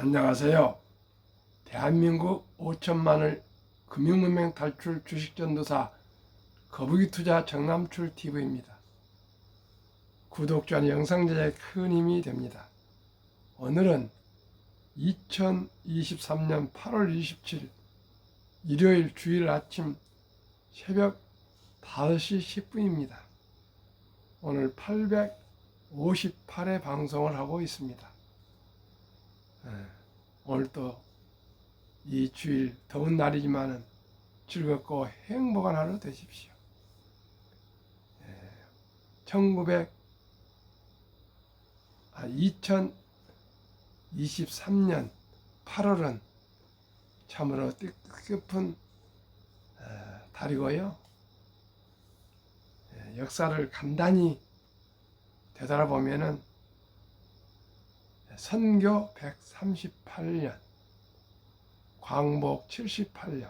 안녕하세요. 대한민국 5천만을 금융문맹 탈출 주식전도사 거북이투자 정남출TV입니다. 구독자는 영상 제작에 큰 힘이 됩니다. 오늘은 2023년 8월 27일 일요일 주일 아침 새벽 5시 10분입니다. 오늘 858회 방송을 하고 있습니다. 오늘 또 이 주일 더운 날이지만은 즐겁고 행복한 하루 되십시오. 2023년 8월은 참으로 뜻깊은 달이고요. 역사를 간단히 되돌아보면은 선교 138년, 광복 78년,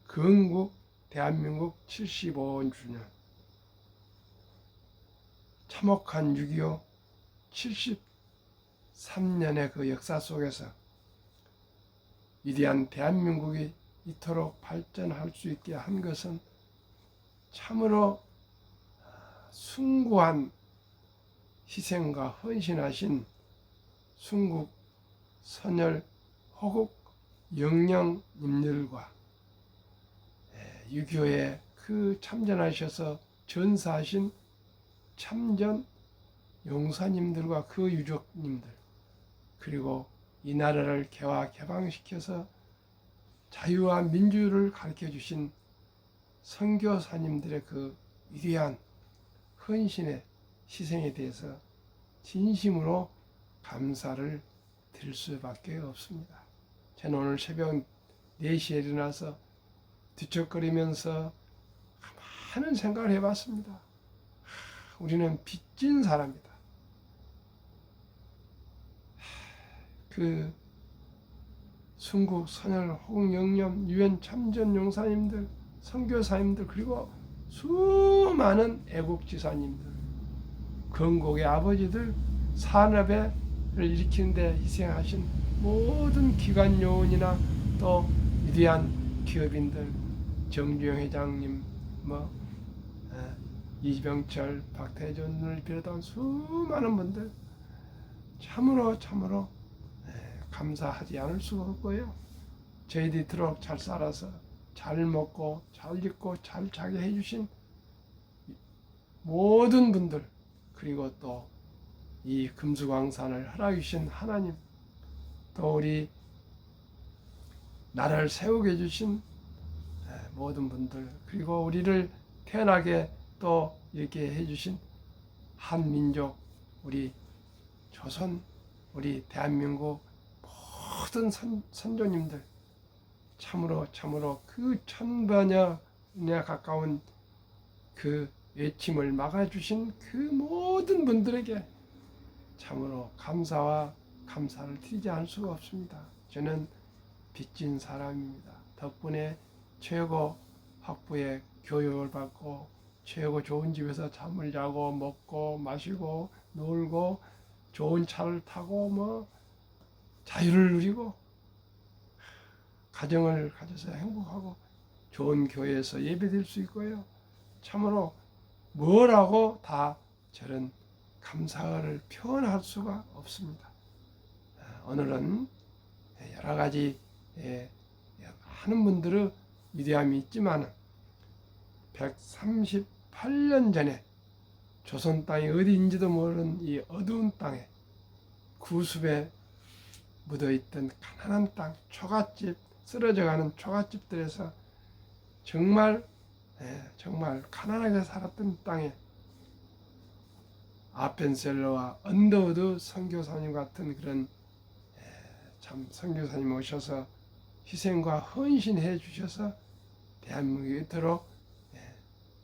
건국 대한민국 75주년, 참혹한 6.25 73년의 그 역사 속에서 위대한 대한민국이 이토록 발전할 수 있게 한 것은 참으로 숭고한 희생과 헌신하신 순국 선열 호국 영령님들과 6.25에 그 참전하셔서 전사하신 참전 용사님들과 그 유족님들, 그리고 이 나라를 개방시켜서 자유와 민주를 가르쳐 주신 선교사님들의 그 위대한 헌신의 희생에 대해서 진심으로 감사를 드릴 수밖에 없습니다. 저는 오늘 새벽 4시에 일어나서 뒤척거리면서 많은 생각을 해봤습니다. 우리는 빚진 사람이다. 그 순국, 선열, 호국, 영령, 유엔 참전 용사님들, 선교사님들, 그리고 수많은 애국지사님들, 건국의 아버지들, 산업을 일으키는 데 희생하신 모든 기관 요원이나 또 위대한 기업인들, 정주영 회장님, 이병철, 박태준을 비롯한 수많은 분들 참으로 감사하지 않을 수가 없고요. 저희들이 이토록 잘 살아서 잘 먹고 잘 입고 잘 자게 해주신 모든 분들, 그리고 또 이 금수강산을 허락해 주신 하나님, 또 우리 나라를 세우게 해주신 모든 분들, 그리고 우리를 태어나게 또 이렇게 해주신 한민족, 우리 조선, 우리 대한민국 모든 선조님들, 참으로 그 1000번여나 가까운 그 외침을 막아주신 그 모든 분들에게 참으로 감사와 감사를 드리지 않을 수가 없습니다. 저는 빚진 사람입니다. 덕분에 최고 학부의 교육을 받고 최고 좋은 집에서 잠을 자고 먹고 마시고 놀고 좋은 차를 타고 자유를 누리고 가정을 가져서 행복하고 좋은 교회에서 예배드릴 수 있고요. 참으로 뭐라고 다 저런 감사를 표현할 수가 없습니다. 오늘은 여러 가지 하는 분들의 위대함이 있지만 138년 전에 조선 땅이 어디인지도 모르는 이 어두운 땅에 구습에 묻어있던 가난한 땅, 초가집, 쓰러져가는 초가집들에서 정말 가난하게 살았던 땅에 아펜셀러와 언더우드 선교사님 같은 그런 참 선교사님 오셔서 희생과 헌신해 주셔서 대한민국이 이토록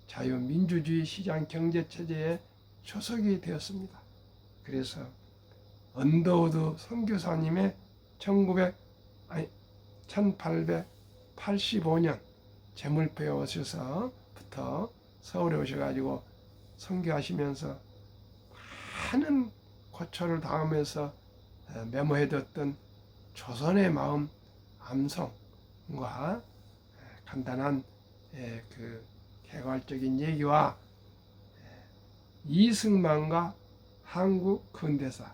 자유민주주의 시장 경제체제의 초석이 되었습니다. 그래서 언더우드 선교사님의 1885년 제물포에 오셔서부터 서울에 오셔가지고 선교하시면서 많은 고초를 당하면서 메모해뒀던 조선의 마음 암송과 간단한 그 개괄적인 얘기와 이승만과 한국 근대사,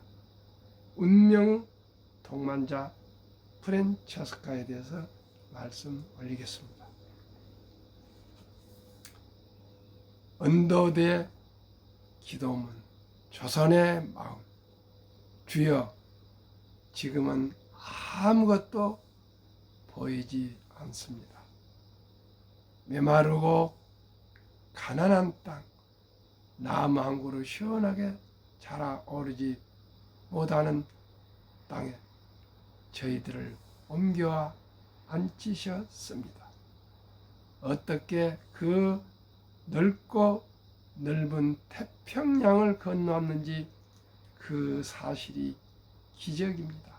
운명 동반자 프란체스카에 대해서 말씀 올리겠습니다. 언더대 기도문, 조선의 마음. 주여, 지금은 아무것도 보이지 않습니다. 메마르고 가난한 땅, 나무 한 그루 시원하게 자라오르지 못하는 땅에 저희들을 옮겨와 앉히셨습니다. 어떻게 그 넓고 넓은 태평양을 건너왔는지 그 사실이 기적입니다.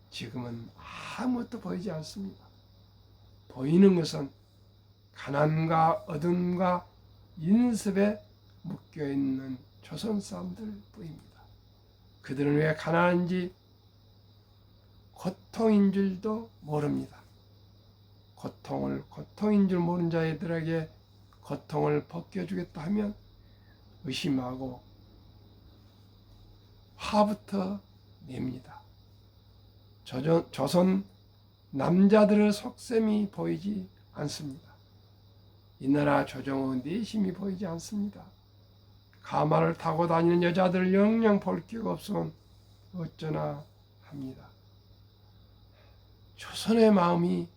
지금은 아무것도 보이지 않습니다. 보이는 것은 가난과 어둠과 인습에 묶여있는 조선 사람들 뿐입니다. 그들은 왜 가난한지 고통인 줄도 모릅니다. 고통인 줄 모르는 자들에게 고통을 벗겨주겠다 하면 의심하고 화부터 냅니다. 조선 남자들의 속셈이 보이지 않습니다. 이 나라 조정의 내심이 보이지 않습니다. 가마를 타고 다니는 여자들 영영 볼 기가 없으면 어쩌나 합니다. 조선의 마음이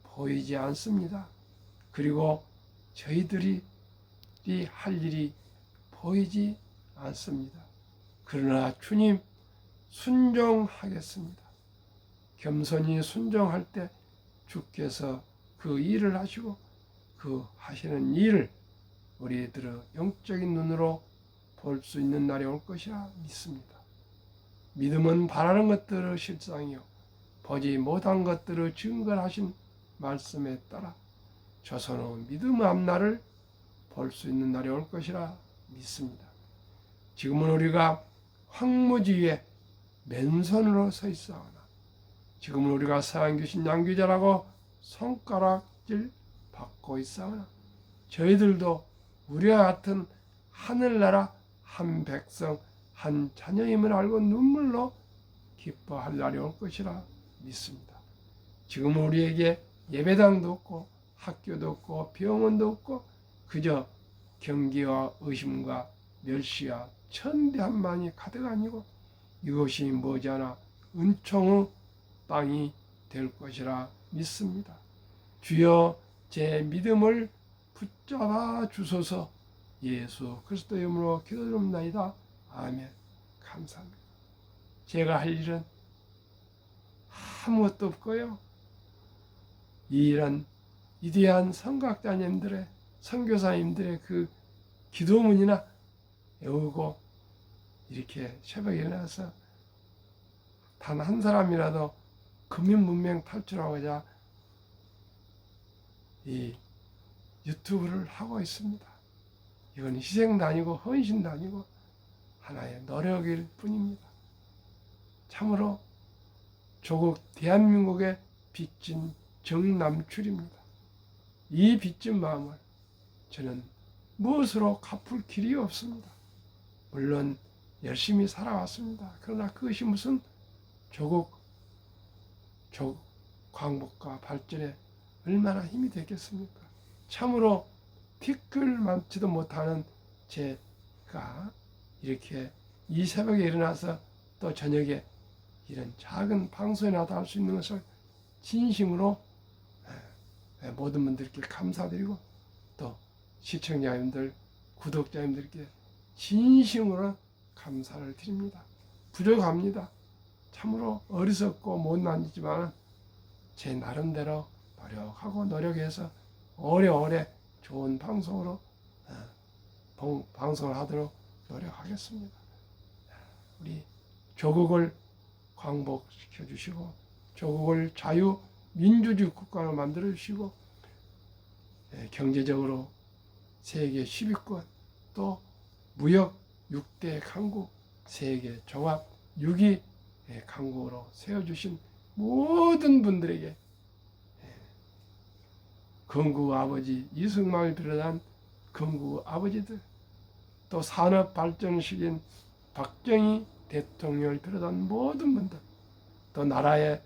보이지 않습니다. 그리고 저희들이 할 일이 보이지 않습니다. 그러나 주님 순종하겠습니다. 겸손히 순종할 때 주께서 그 일을 하시고 그 하시는 일을 우리들의 영적인 눈으로 볼 수 있는 날이 올 것이라 믿습니다. 믿음은 바라는 것들의 실상이요 보지 못한 것들의 증거를 하신 말씀에 따라 조선의 믿음의 앞날을 볼 수 있는 날이 올 것이라 믿습니다. 지금은 우리가 황무지에 맨손으로 서 있사오나 지금은 우리가 서한교신 양귀자라고 손가락질 받고 있사오나 저희들도 우리와 같은 하늘나라 한 백성 한 자녀임을 알고 눈물로 기뻐할 날이 올 것이라 믿습니다. 지금 우리에게 예배당도 없고 학교도 없고 병원도 없고 그저 경계와 의심과 멸시와 천대한만이 가득 아니고 이것이 머지않아 은총의 땅이 될 것이라 믿습니다. 주여 제 믿음을 붙잡아 주소서. 예수 그리스도의 이름으로 기도드립니다. 아멘. 감사합니다. 제가 할 일은 아무것도 없고요. 이 일은 위대한 선각자님들의 선교사님들의 그 기도문이나 외우고 이렇게 새벽에 일어나서 단 한 사람이라도 금융문명 탈출하고자 이 유튜브를 하고 있습니다. 이건 희생도 아니고 헌신도 아니고 하나의 노력일 뿐입니다. 참으로 조국 대한민국의 빚진 정남출입니다. 이 빚진 마음을 저는 무엇으로 갚을 길이 없습니다. 물론 열심히 살아왔습니다. 그러나 그것이 무슨 조국 광복과 발전에 얼마나 힘이 되겠습니까? 참으로 티끌 많지도 못하는 제가 이렇게 이 새벽에 일어나서 또 저녁에 이런 작은 방송에 나도 할 수 있는 것을 진심으로 모든 분들께 감사드리고 또 시청자님들, 구독자님들께 진심으로 감사를 드립니다. 부족합니다. 참으로 어리석고 못난 이지만 제 나름대로 노력하고 노력해서 오래오래 좋은 방송으로 방송을 하도록 노력하겠습니다. 우리 조국을 광복시켜 주시고 조국을 자유민주주의 국가로 만들어 주시고 경제적으로 세계 10위권 또 무역 6대 강국 세계 종합 6.2 강국으로 세워주신 모든 분들에게 건국 아버지 이승만을 비롯한 건국 아버지들, 또 산업 발전시킨 박정희 대통령을 비롯한 모든 분들, 또 나라의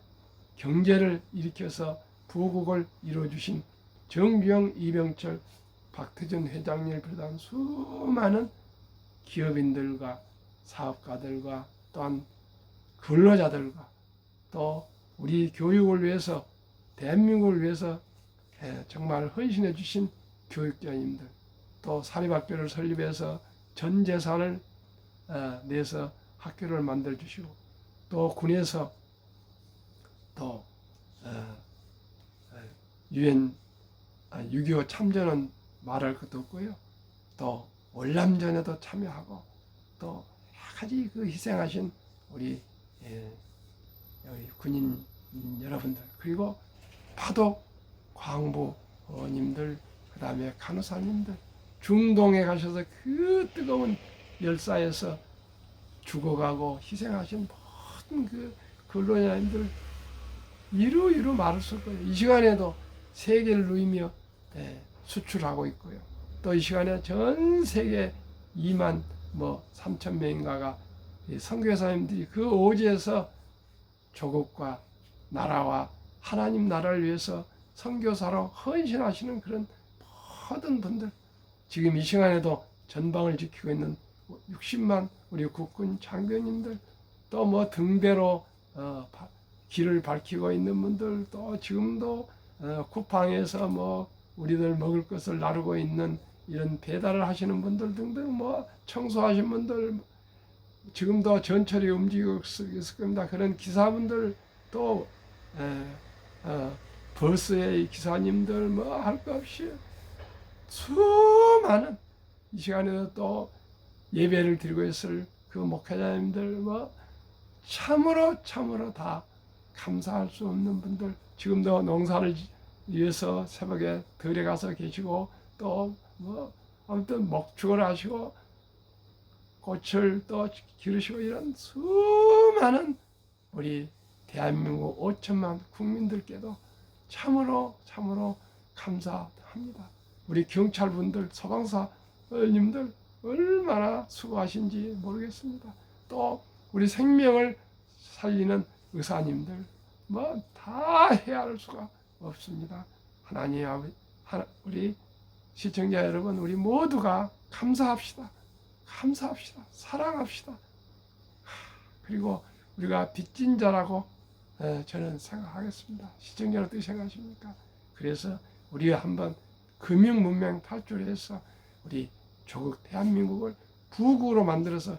경제를 일으켜서 부국을 이루어주신 정주영, 이병철, 박태준 회장님을 비롯한 수많은 기업인들과 사업가들과 또한 근로자들과 또 우리 교육을 위해서, 대한민국을 위해서 정말 헌신해 주신 교육자님들, 또 사립학교를 설립해서 전 재산을 내서 학교를 만들어 주시고, 또 군에서 또 유엔 6.25 참전은 말할 것도 없고요. 또 월남전에도 참여하고, 또 여러 가지 그 희생하신 우리 군인 여러분들, 그리고 파독 광부님들, 그 다음에 간호사님들, 중동에 가셔서 그 뜨거운 열사에서 죽어가고 희생하신 모든 그 근로자님들 이루 말할 수 없고요. 이 시간에도 세계를 누이며 수출하고 있고요. 또 이 시간에 전 세계 2만 3천 명인가가 선교사님들이 그 오지에서 조국과 나라와 하나님 나라를 위해서 선교사로 헌신하시는 그런 모든 분들, 지금 이 시간에도 전방을 지키고 있는 60만 우리 국군 장병님들, 또 등대로 길을 밝히고 있는 분들, 또 지금도 쿠팡에서 우리들 먹을 것을 나르고 있는 이런 배달을 하시는 분들 등등, 청소하신 분들, 지금도 전철이 움직이고 있을 겁니다. 그런 기사분들, 또 버스의 기사님들, 할 것 없이 수많은 이 시간에도 또 예배를 드리고 있을 그 목회자님들, 참으로 다 감사할 수 없는 분들, 지금도 농사를 위해서 새벽에 들에 가서 계시고, 또 아무튼 목축을 하시고 꽃을 또 기르시고, 이런 수많은 우리 대한민국 5천만 국민들께도 참으로 감사합니다. 우리 경찰분들, 소방사님들 얼마나 수고하신지 모르겠습니다. 또 우리 생명을 살리는 의사님들, 다 헤아릴 수가 없습니다. 하나님 아버지, 우리 시청자 여러분, 우리 모두가 감사합시다. 사랑합시다. 그리고 우리가 빚진 자라고 저는 생각하겠습니다. 시청자는 어떻게 생각하십니까? 그래서 우리 한번 금융문명 탈출해서 우리 조국 대한민국을 부국으로 만들어서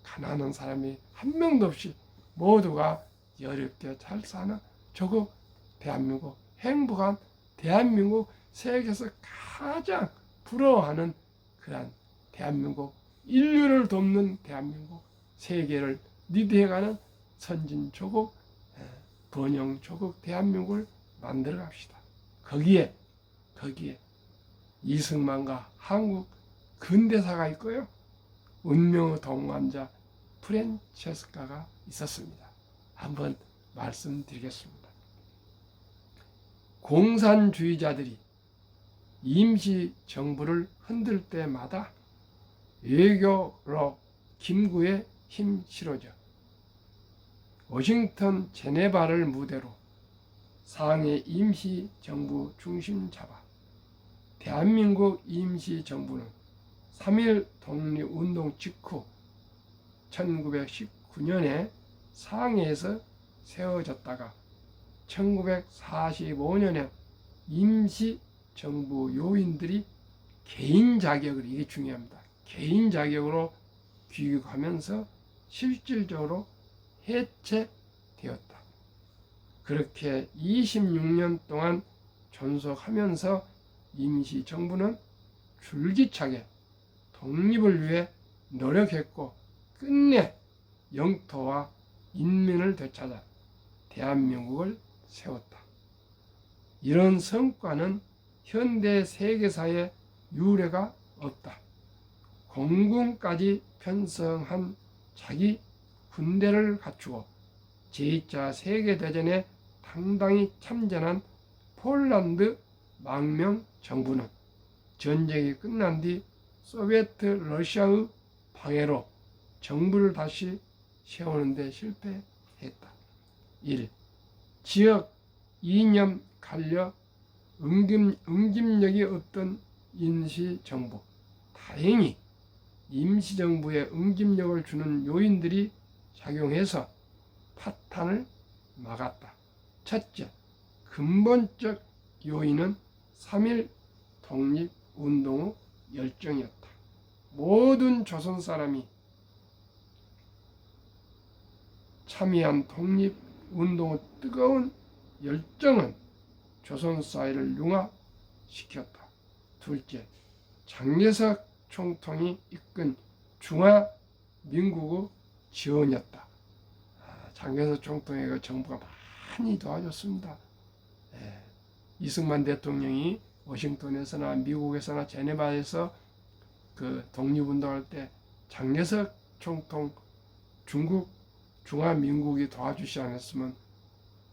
가난한 사람이 한 명도 없이 모두가 여롭게 잘 사는 조국 대한민국, 행복한 대한민국, 세계에서 가장 부러워하는 그런 대한민국, 인류를 돕는 대한민국, 세계를 리드해가는 선진 조국, 번영 조국 대한민국을 만들어 갑시다. 거기에 이승만과 한국 근대사가 있고요, 운명의 동반자 프란체스카가 있었습니다. 한번 말씀드리겠습니다. 공산주의자들이 임시정부를 흔들 때마다 외교로 김구에 힘 실어져 워싱턴 제네바를 무대로 상해 임시정부 중심 잡아 대한민국 임시정부는 3.1 독립운동 직후 1919년에 상해에서 세워졌다가 1945년에 임시정부 요인들이 개인 자격을, 이게 중요합니다. 개인 자격으로 귀국하면서 실질적으로 해체되었다. 그렇게 26년 동안 존속하면서 임시정부는 줄기차게 독립을 위해 노력했고 끝내 영토와 인민을 되찾아 대한민국을 세웠다. 이런 성과는 현대 세계사에 유례가 없다. 공군까지 편성한 자기 군대를 갖추고 제2차 세계대전에 당당히 참전한 폴란드 망명 정부는 전쟁이 끝난 뒤 소비에트 러시아의 방해로 정부를 다시 세우는 데 실패했다. 1. 지역 이념 갈려 응집력이 없던 임시정부. 다행히 임시정부에 응집력을 주는 요인들이 작용해서 파탄을 막았다. 첫째, 근본적 요인은 3.1 독립운동의 열정이었다. 모든 조선 사람이 참여한 독립운동의 뜨거운 열정은 조선 사회를 융화시켰다. 둘째, 장개석 총통이 이끈 중화민국의 지원이었다. 장개석 총통의 그 정부가 많이 도와줬습니다. 이승만 대통령이 워싱턴에서나 미국에서나 제네바에서 그 독립운동할 때 장개석 총통 중국 중화민국이 도와주지 않았으면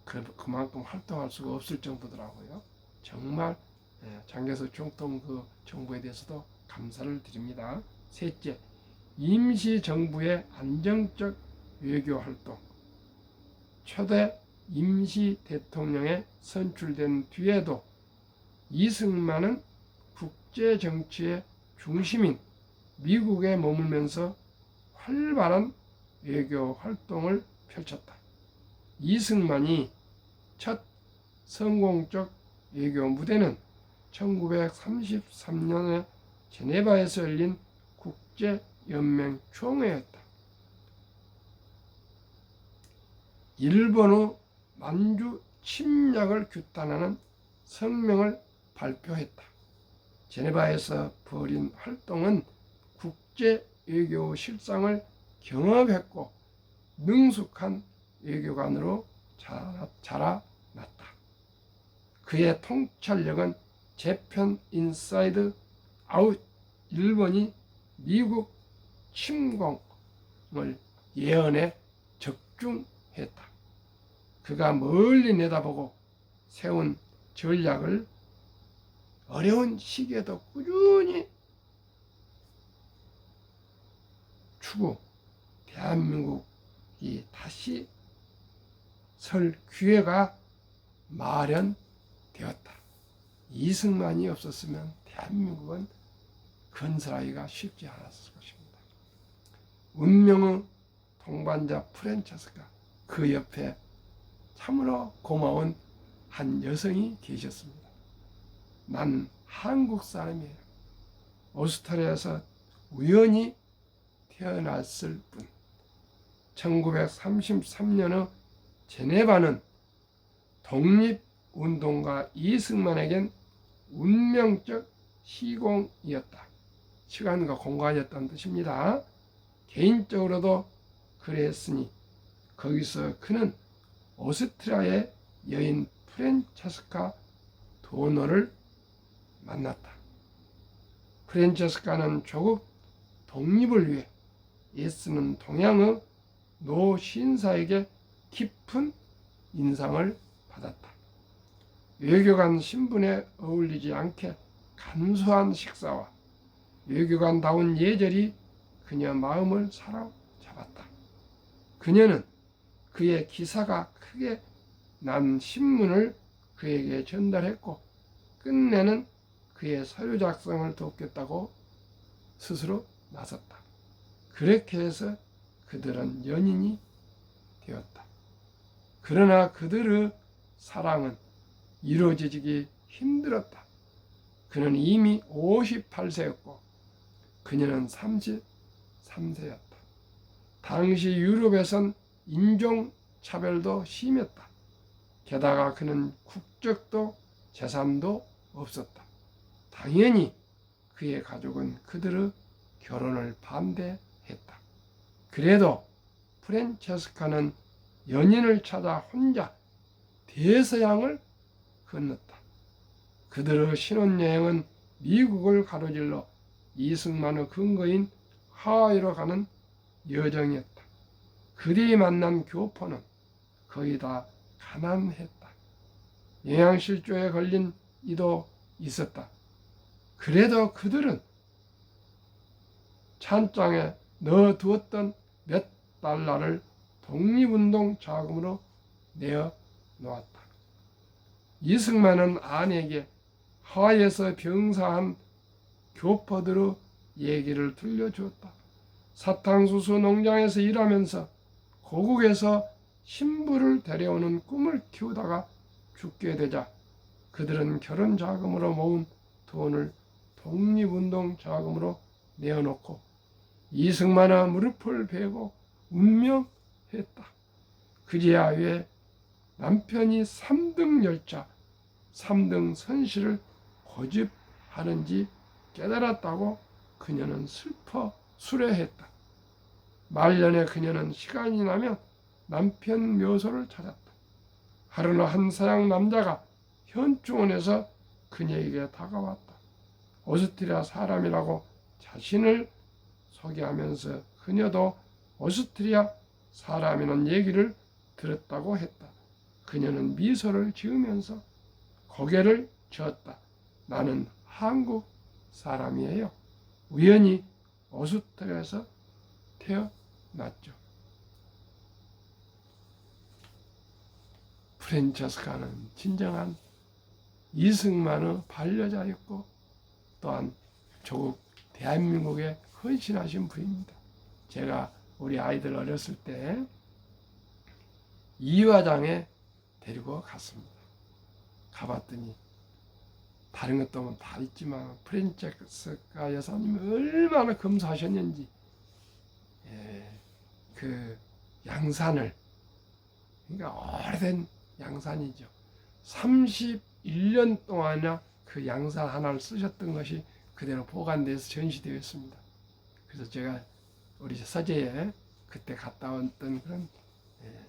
그만큼 활동할 수가 없을 정도더라고요. 정말 장개석 총통 그 정부에 대해서도 감사를 드립니다. 셋째, 임시정부의 안정적 외교활동. 초대 임시 대통령에 선출된 뒤에도 이승만은 국제정치의 중심인 미국에 머물면서 활발한 외교 활동을 펼쳤다. 이승만이 첫 성공적 외교 무대는 1933년에 제네바에서 열린 국제연맹 총회였다. 일본의 만주 침략을 규탄하는 성명을 발표했다. 제네바에서 벌인 활동은 국제 외교 실상을 경험했고 능숙한 외교관으로 자라났다. 그의 통찰력은 재편 인사이드 아웃 일본이 미국 침공을 예언에 적중했다. 그가 멀리 내다보고 세운 전략을 어려운 시기에도 꾸준히 추구 대한민국이 다시 설 기회가 마련되었다. 이승만이 없었으면 대한민국은 건설하기가 쉽지 않았을 것입니다. 운명의 동반자 프란체스카, 그 옆에 참으로 고마운 한 여성이 계셨습니다. 난 한국 사람이에요. 오스트리아에서 우연히 태어났을 뿐. 1933년의 제네바는 독립운동가 이승만에겐 운명적 시공이었다. 시간과 공간이었다는 뜻입니다. 개인적으로도 그랬으니 거기서 그는 오스트리아의 여인 프란체스카 도너를 만났다. 프란체스카는 조국 독립을 위해 애쓰는 동양의 노신사에게 깊은 인상을 받았다. 외교관 신분에 어울리지 않게 간소한 식사와 외교관다운 예절이 그녀 마음을 사로잡았다. 그녀는 그의 기사가 크게 난 신문을 그에게 전달했고 끝내는 그의 서류 작성을 돕겠다고 스스로 나섰다. 그렇게 해서 그들은 연인이 되었다. 그러나 그들의 사랑은 이루어지기 힘들었다. 그는 이미 58세였고 그녀는 33세였다. 당시 유럽에선 인종차별도 심했다. 게다가 그는 국적도 재산도 없었다. 당연히 그의 가족은 그들의 결혼을 반대했다. 그래도 프란체스카는 연인을 찾아 혼자 대서양을 건넜다. 그들의 신혼여행은 미국을 가로질러 이승만의 근거인 하와이로 가는 여정이었다. 그들이 만난 교포는 거의 다 가난했다. 영양실조에 걸린 이도 있었다. 그래도 그들은 찬장에 넣어두었던 몇 달러를 독립운동 자금으로 내어 놓았다. 이승만은 아내에게 하와이에서 병사한 교포들의 얘기를 들려주었다. 사탕수수 농장에서 일하면서 고국에서 신부를 데려오는 꿈을 키우다가 죽게 되자 그들은 결혼 자금으로 모은 돈을 독립운동 자금으로 내어놓고 이승만의 무릎을 베고 운명했다. 그제야 왜 남편이 3등 열차, 3등 선실을 고집하는지 깨달았다고 그녀는 슬퍼 수레했다. 말년에 그녀는 시간이 나면 남편 묘소를 찾았다. 하루는 한 서양 남자가 현충원에서 그녀에게 다가왔다. 오스트리아 사람이라고 자신을 소개하면서 그녀도 오스트리아 사람이라는 얘기를 들었다고 했다. 그녀는 미소를 지으면서 고개를 저었다. 나는 한국 사람이에요. 우연히 오스트리아에서 태어났죠. 프란체스카는 진정한 이승만의 반려자였고 또한 조국 대한민국에 헌신하신 분입니다. 제가 우리 아이들 어렸을 때 이화장에 데리고 갔습니다. 가봤더니 다른 것도 다 있지만 프란체스카 여사님이 얼마나 검소하셨는지 그 양산을, 그러니까 오래된 양산이죠. 31년 동안이나 그 양산 하나를 쓰셨던 것이 그대로 보관돼서 전시되어 있습니다. 그래서 제가 우리 서재에 그때 갔다 왔던 그런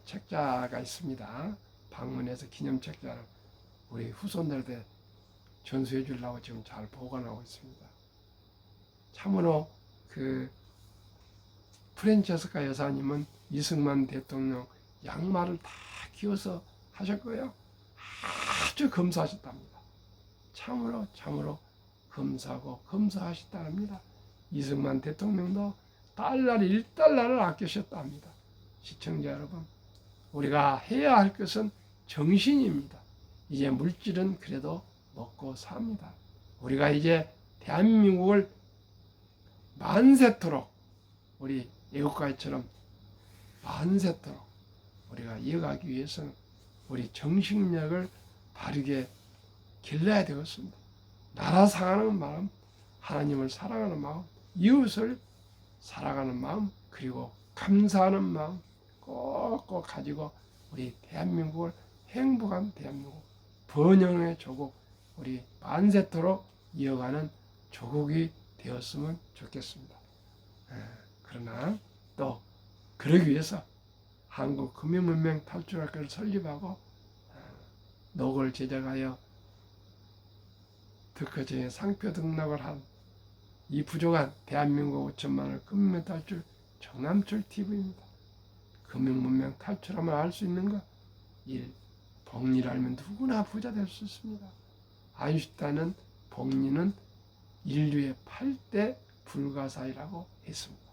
책자가 있습니다. 방문해서 기념 책자를 우리 후손들한테 전수해 주려고 지금 잘 보관하고 있습니다. 참으로 그 프란체스카 여사님은 이승만 대통령 양말을 다 끼워서 하셨고요. 아주 검소하셨답니다. 참으로 검소하고 검소하셨답니다. 이승만 대통령도 달러를 1달러를 아끼셨답니다. 시청자 여러분, 우리가 해야 할 것은 정신입니다. 이제 물질은 그래도 먹고 삽니다. 우리가 이제 대한민국을 만세토록 우리 애국가처럼 만세토록 우리가 이어가기 위해서는 우리 정신력을 바르게 길러야 되겠습니다. 나라 사랑하는 마음, 하나님을 사랑하는 마음, 이웃을 사랑하는 마음, 그리고 감사하는 마음 꼭꼭 가지고 우리 대한민국을 행복한 대한민국, 번영의 조국, 우리 만세토록 이어가는 조국이 되었으면 좋겠습니다. 그러나 또 그러기 위해서 한국 금융문명 탈출학교를 설립하고 녹을 제작하여 특허청에 상표 등록을 한 이 부족한 대한민국 5천만을 금융 탈출 정남철 TV입니다. 금융문명 탈출하면 알 수 있는 것 1. 복리를 알면 누구나 부자 될 수 있습니다. 아인슈타인은 복리는 인류의 8대 불가사의라고 했습니다.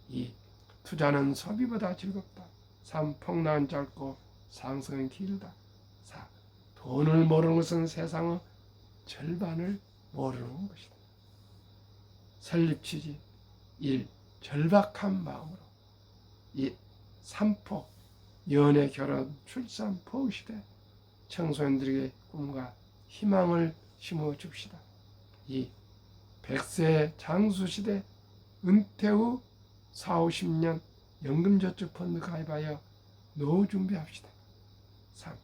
2. 투자는 소비보다 즐겁다. 3. 폭락은 짧고 상승은 길다. 4. 돈을 모르는 것은 세상의 절반을 모르는 것이다. 설립 취지 1. 절박한 마음으로 2. 3포 연애, 결혼, 출산, 포 시대 청소년들에게 꿈과 희망을 심어줍시다. 2. 100세 장수시대 은퇴 후 40-50년 연금저축펀드 가입하여 노후 준비합시다. 3.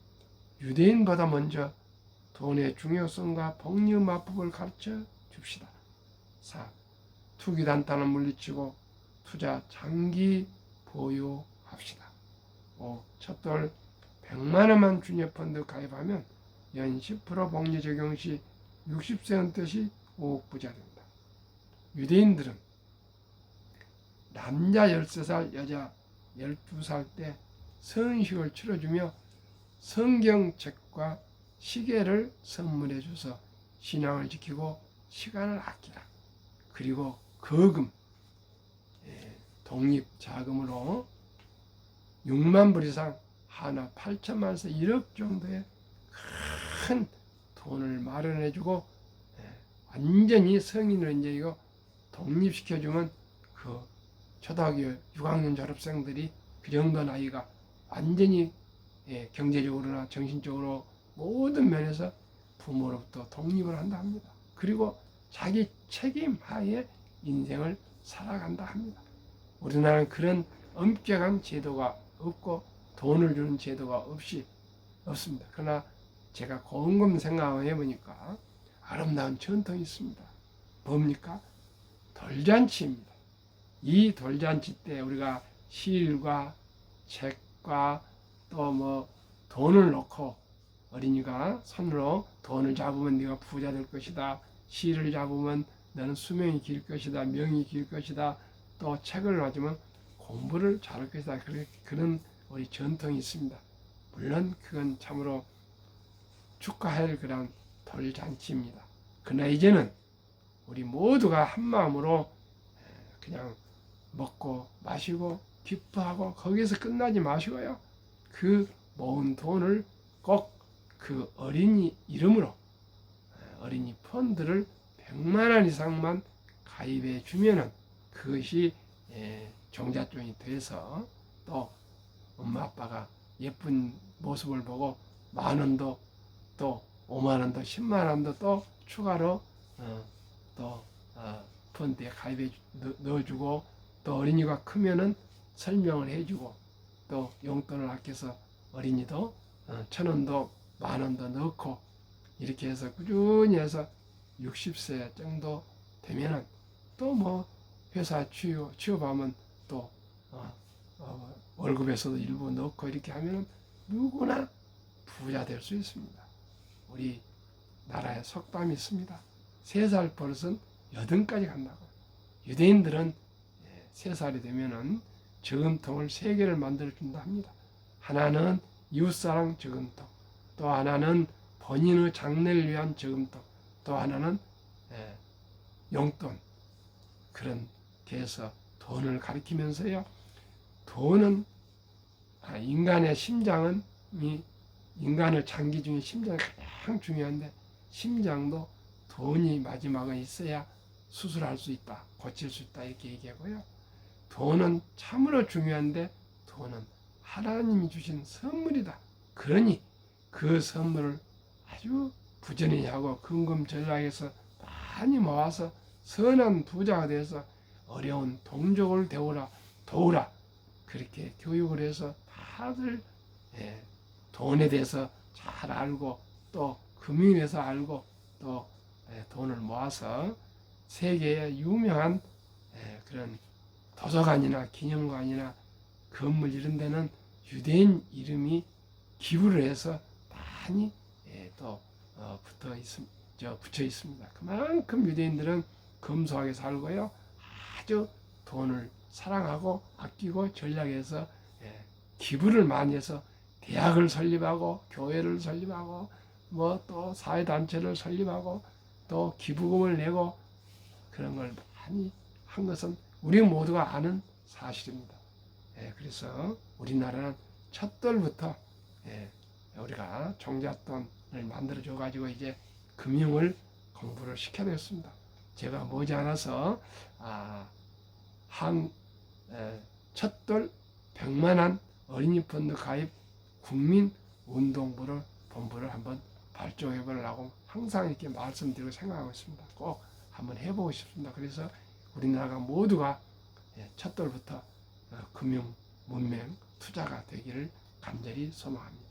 유대인보다 먼저 돈의 중요성과 복리의 마법을 가르쳐 줍시다. 4. 투기 단타는 물리치고 투자 장기 보유합시다. 5. 첫돌 100만 원만 주녀펀드 가입하면 연 10% 복리 적용 시 60세 은퇴 시 5억 부자 된다. 유대인들은 남자 13살, 여자 12살 때 선식을 치러주며 성경책과 시계를 선물해 줘서 신앙을 지키고 시간을 아끼라. 그리고 거금, 독립자금으로 6만 불 이상 하나 8천만에서 1억 정도의 큰 돈을 마련해 주고 완전히 성인을 이제 이거 독립시켜주면 그 초등학교 6학년 졸업생들이 그 정도 나이가 완전히 경제적으로나 정신적으로 모든 면에서 부모로부터 독립을 한다 합니다. 그리고 자기 책임 하에 인생을 살아간다 합니다. 우리나라는 그런 엄격한 제도가 없고 돈을 주는 제도가 없습니다. 그러나 제가 곰곰 생각해 보니까 아름다운 전통이 있습니다. 뭡니까? 돌잔치입니다. 이 돌잔치 때 우리가 시일과 책과 또 뭐 돈을 놓고 어린이가 손으로 돈을 잡으면 네가 부자 될 것이다. 시를 잡으면 너는 수명이 길 것이다. 명이 길 것이다. 또 책을 맞으면 공부를 잘할 것이다. 그런 우리 전통이 있습니다. 물론 그건 참으로 축하할 그런 돌잔치입니다. 그러나 이제는 우리 모두가 한 마음으로 그냥 먹고 마시고 기뻐하고 거기서 끝나지 마시고요. 그 모은 돈을 꼭 그 어린이 이름으로 어린이 펀드를 100만 원 이상만 가입해 주면은 그것이 종잣돈이 돼서 또 엄마 아빠가 예쁜 모습을 보고 10,000원도 또 50,000원도 100,000원도 또 추가로 펀드에 가입해 넣어주고 또 어린이가 크면은 설명을 해주고 또 용돈을 아껴서 어린이도 1,000원도 10,000원도 넣고 이렇게 해서 꾸준히 해서 60세 정도 되면은 또 뭐 회사 취업하면 또 월급에서도 일부 넣고 이렇게 하면은 누구나 부자 될 수 있습니다. 우리 나라에 속담이 있습니다. 3살 버릇은 8까지 간다고. 유대인들은 3살이 되면은 저금통을 3개를 만들어 준다 합니다. 하나는 이웃사랑 저금통, 또 하나는 본인의 장래를 위한 저금통, 또 하나는 용돈. 그런 게서 돈을 가리키면서요. 돈은 인간의 심장은 인간의 장기 중에 심장이 가장 중요한데 심장도 돈이 마지막에 있어야 수술할 수 있다, 고칠 수 있다 이렇게 얘기하고요. 돈은 참으로 중요한데 돈은 하나님이 주신 선물이다. 그러니 그 선물을 아주 부지런히 하고 근검전략해서 많이 모아서 선한 부자가 돼서 어려운 동족을 도우라 그렇게 교육을 해서 다들 돈에 대해서 잘 알고 또 금융에 대해서 알고 또 돈을 모아서 세계의 유명한 그런 도서관이나 기념관이나 건물 이런 데는 유대인 이름이 기부를 해서 많이 또 붙여 있습니다. 그만큼 유대인들은 검소하게 살고요. 아주 돈을 사랑하고 아끼고 전략해서 기부를 많이 해서 대학을 설립하고 교회를 설립하고 뭐 또 사회단체를 설립하고 또 기부금을 내고 그런 걸 많이 한 것은 우리 모두가 아는 사실입니다. 그래서 우리나라는 첫돌부터 우리가 종잣돈을 만들어줘 가지고 이제 금융을 공부를 시켜야겠습니다. 제가 머지않아서 첫돌 100만 원 어린이 펀드 가입 국민운동부를 본부를 한번 발족해 보려고 항상 이렇게 말씀드리고 생각하고 있습니다. 꼭 한번 해보고 싶습니다. 그래서 우리나라가 모두가 첫돌부터 금융 문명 투자가 되기를 간절히 소망합니다.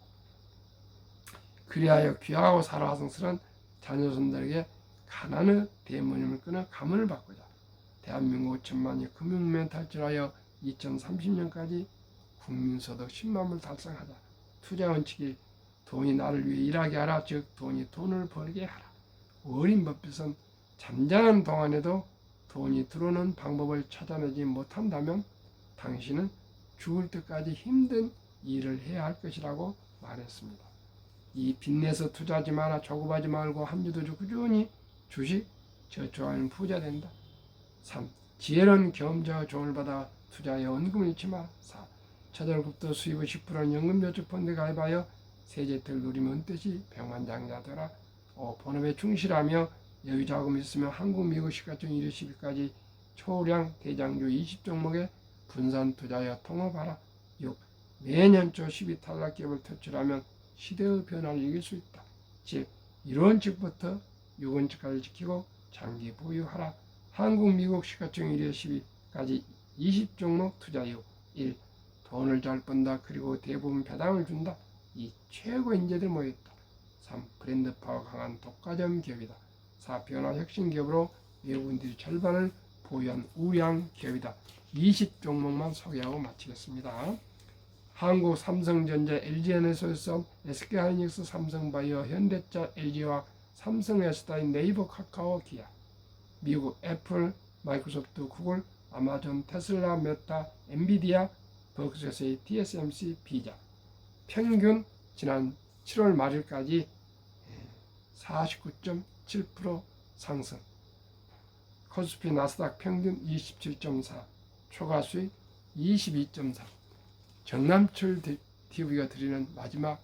그리하여 귀하고 사랑스러운 자녀손들에게 가난의 대문을 끊어 가문을 바꾸자. 대한민국 5천만이 금융면 탈출하여 2030년까지 국민소득 10만 불 달성하자. 투자 원칙이 돈이 나를 위해 일하게 하라. 즉 돈이 돈을 벌게 하라. 어린 법빛은 잠자는 동안에도 돈이 들어오는 방법을 찾아내지 못한다면 당신은 죽을 때까지 힘든 일을 해야 할 것이라고 말했습니다. 이 빚내서 투자하지 마라. 조급하지 말고 한 주도 꾸준히 주식 저축하면 부자 된다. 3. 지혜로운 경험자와 조언을 받아 투자에 원금을 잃지 마라. 4. 처절급도 수입의 10%는 연금저축펀드 가입하여 세제태를 누리면 뜻이 백만장자 되라. 5. 본업에 충실하며 여유 자금이 있으면 한국, 미국 시가총 1위 10위까지 초량 대장주 20종목에 분산 투자하여 통합하라. 6. 매년 초 10위 탈락 기업을 퇴출하면 시대의 변화를 이길 수 있다. 7. 이런 측부터 6원칙까지 지키고 장기 보유하라. 한국, 미국 시가총 1위 10위까지 20종목 투자 이후 1. 돈을 잘 번다. 그리고 대부분 배당을 준다. 2. 최고 인재들 모였다. 3. 브랜드 파워 강한 독과점 기업이다. 4. 변화 혁신 기업으로 외국인들이 절반을 보유한 우량 기업이다. 20종목만 소개하고 마치겠습니다. 한국 삼성전자, LG에너지솔루션, SK하이닉스, 삼성바이오, 현대차, LG와 삼성에스타인, 네이버, 카카오, 기아. 미국 애플, 마이크로소프트, 구글, 아마존, 테슬라, 메타, 엔비디아, 버크셔스의 TSMC, 비자. 평균 지난 7월 말일까지 49.7% 상승. 코스피 나스닥 평균 27.4, 초과 수익 22.4. 정남철 TV가 드리는 마지막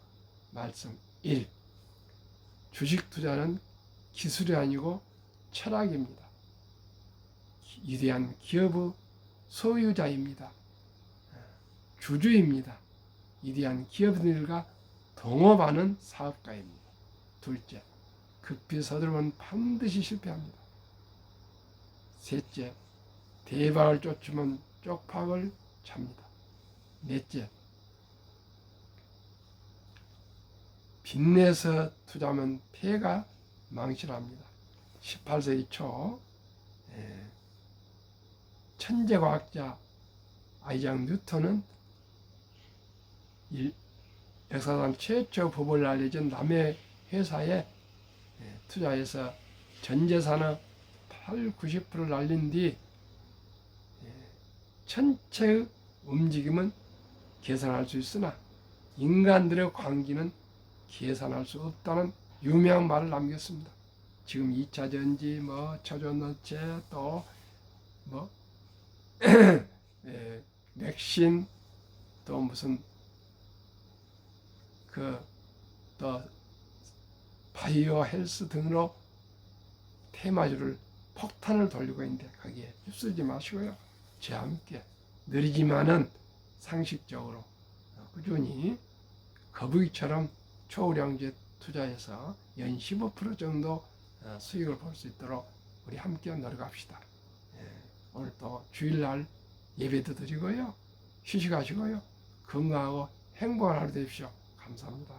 말씀 1. 주식 투자는 기술이 아니고 철학입니다. 위대한 기업의 소유자입니다. 주주입니다. 위대한 기업들과 동업하는 사업가입니다. 둘째, 급히 서두르면 반드시 실패합니다. 셋째, 대박을 쫓으면 쪽박을 찹니다. 넷째, 빚내서 투자하면 폐가 망신합니다. 18세기 초 천재과학자 아이작 뉴턴은 역사상 최초 법을 알려진 남의 회사에 투자해서 전 재산의 80~90%를 날린 뒤 전체의 움직임은 계산할 수 있으나 인간들의 관계는 계산할 수 없다는 유명한 말을 남겼습니다. 지금 2차 전지, 초전업체, 또 맥신, 또 무슨 또 바이오 헬스 등으로 테마주를 폭탄을 돌리고 있는데 거기에 휩쓸지 마시고요. 저와 함께 느리지만은 상식적으로 꾸준히 거북이처럼 초우량주에 투자해서 연 15% 정도 수익을 볼 수 있도록 우리 함께 노력합시다. 오늘 또 주일날 예배도 드리고요. 휴식하시고요. 건강하고 행복한 하루 되십시오. 감사합니다.